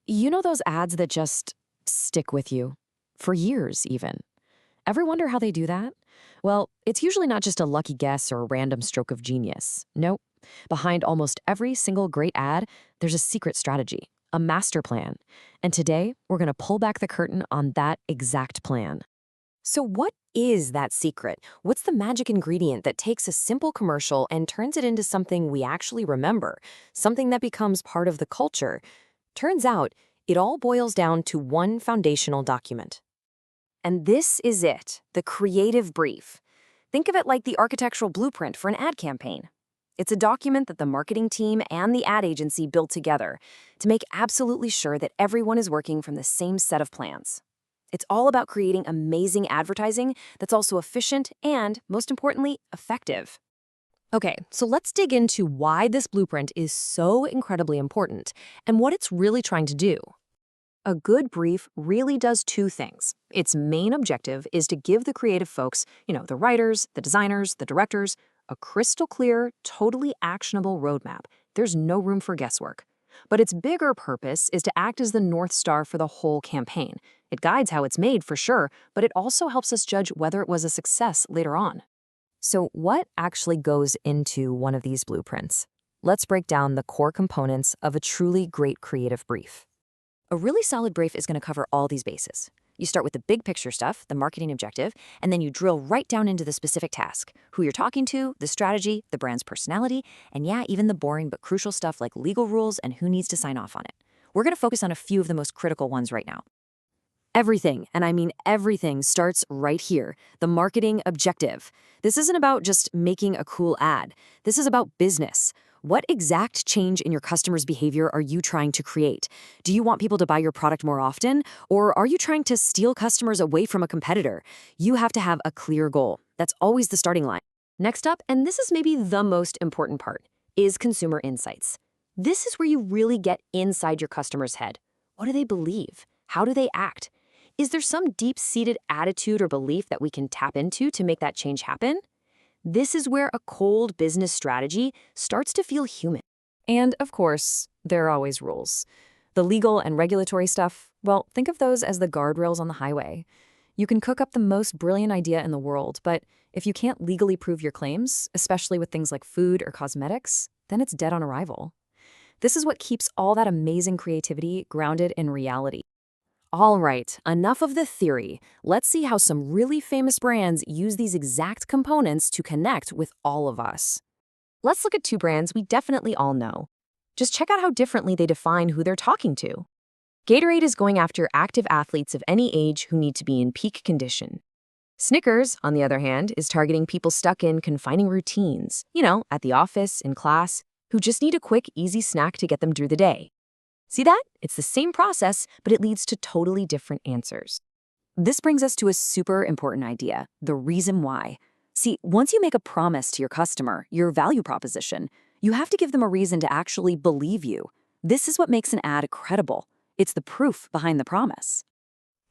You know those ads that just stick with you? For years, even. Ever wonder how they do that? Well, it's usually not just a lucky guess or a random stroke of genius. Nope. Behind almost every single great ad, there's a secret strategy, a master plan. And today, we're going to pull back the curtain on that exact plan. So, what is that secret? What's the magic ingredient that takes a simple commercial and turns it into something we actually remember, something that becomes part of the culture? Turns out, it all boils down to one foundational document. And this is it, the creative brief. Think of it like the architectural blueprint for an ad campaign. It's a document that the marketing team and the ad agency build together to make absolutely sure that everyone is working from the same set of plans. It's all about creating amazing advertising that's also efficient and, most importantly, effective. Okay, so let's dig into why this blueprint is so incredibly important and what it's really trying to do. A good brief really does two things. Its main objective is to give the creative folks, the writers, the designers, the directors, a crystal clear, totally actionable roadmap. There's no room for guesswork. But its bigger purpose is to act as the North Star for the whole campaign. It guides how it's made, for sure, but it also helps us judge whether it was a success later on. So what actually goes into one of these blueprints? Let's break down the core components of a truly great creative brief. A really solid brief is going to cover all these bases. You start with the big picture stuff, the marketing objective, and then you drill right down into the specific task, who you're talking to, the strategy, the brand's personality, and yeah, even the boring but crucial stuff like legal rules and who needs to sign off on it. We're going to focus on a few of the most critical ones right now. Everything, and I mean everything, starts right here, the marketing objective. This isn't about just making a cool ad. This is about business. What exact change in your customers' behavior are you trying to create? Do you want people to buy your product more often? Or are you trying to steal customers away from a competitor? You have to have a clear goal. That's always the starting line. Next up, and this is maybe the most important part, is consumer insights. This is where you really get inside your customer's head. What do they believe? How do they act? Is there some deep-seated attitude or belief that we can tap into to make that change happen? This is where a cold business strategy starts to feel human. And of course, there are always rules. The legal and regulatory stuff, well, think of those as the guardrails on the highway. You can cook up the most brilliant idea in the world, but if you can't legally prove your claims, especially with things like food or cosmetics, then it's dead on arrival. This is what keeps all that amazing creativity grounded in reality. All right, enough of the theory. Let's see how some really famous brands use these exact components to connect with all of us. Let's look at two brands we definitely all know. Just check out how differently they define who they're talking to. Gatorade is going after active athletes of any age who need to be in peak condition. Snickers, on the other hand, is targeting people stuck in confining routines, at the office, in class, who just need a quick, easy snack to get them through the day. See that? It's the same process, but it leads to totally different answers. This brings us to a super important idea, the reason why. See, once you make a promise to your customer, your value proposition, you have to give them a reason to actually believe you. This is what makes an ad credible. It's the proof behind the promise.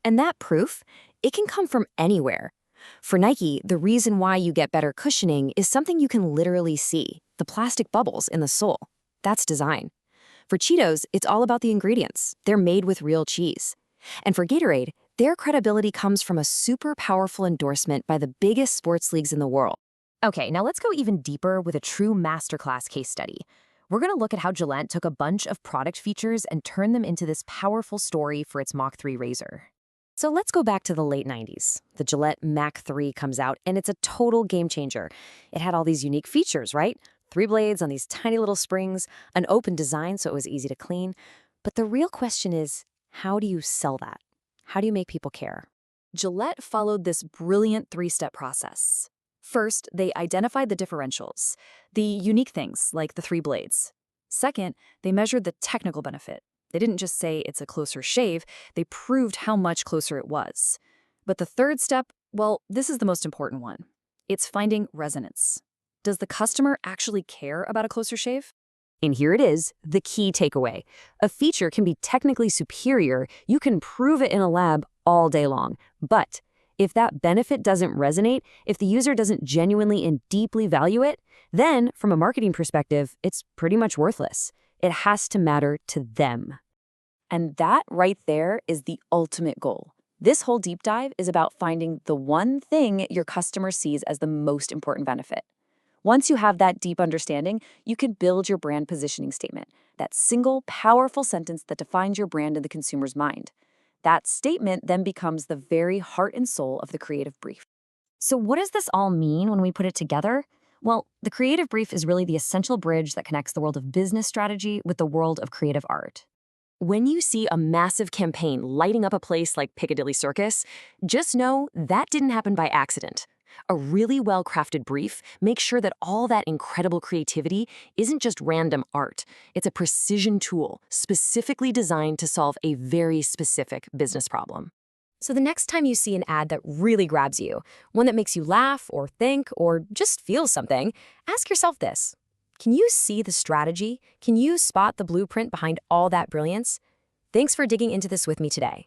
And that proof, it can come from anywhere. For Nike, the reason why you get better cushioning is something you can literally see, the plastic bubbles in the sole. That's design. For Cheetos, it's all about the ingredients. They're made with real cheese. And for Gatorade, their credibility comes from a super powerful endorsement by the biggest sports leagues in the world. Okay, now let's go even deeper with a true masterclass case study. We're going to look at how Gillette took a bunch of product features and turned them into this powerful story for its Mach 3 razor. So let's go back to the late 90s. The Gillette Mach 3 comes out, and it's a total game changer. It had all these unique features, right? 3 blades on these tiny little springs, an open design so it was easy to clean. But the real question is, how do you sell that? How do you make people care? Gillette followed this brilliant 3-step process. First, they identified the differentials, the unique things like the 3 blades. Second, they measured the technical benefit. They didn't just say it's a closer shave, they proved how much closer it was. But the third step, well, this is the most important one. It's finding resonance. Does the customer actually care about a closer shave? And here it is, the key takeaway. A feature can be technically superior, you can prove it in a lab all day long. But if that benefit doesn't resonate, if the user doesn't genuinely and deeply value it, then from a marketing perspective, it's pretty much worthless. It has to matter to them. And that right there is the ultimate goal. This whole deep dive is about finding the one thing your customer sees as the most important benefit. Once you have that deep understanding, you can build your brand positioning statement, that single, powerful sentence that defines your brand in the consumer's mind. That statement then becomes the very heart and soul of the creative brief. So, what does this all mean when we put it together? Well, the creative brief is really the essential bridge that connects the world of business strategy with the world of creative art. When you see a massive campaign lighting up a place like Piccadilly Circus, just know that didn't happen by accident. A really well-crafted brief makes sure that all that incredible creativity isn't just random art. It's a precision tool specifically designed to solve a very specific business problem. So the next time you see an ad that really grabs you, one that makes you laugh or think or just feel something, ask yourself this. Can you see the strategy? Can you spot the blueprint behind all that brilliance? Thanks for digging into this with me today.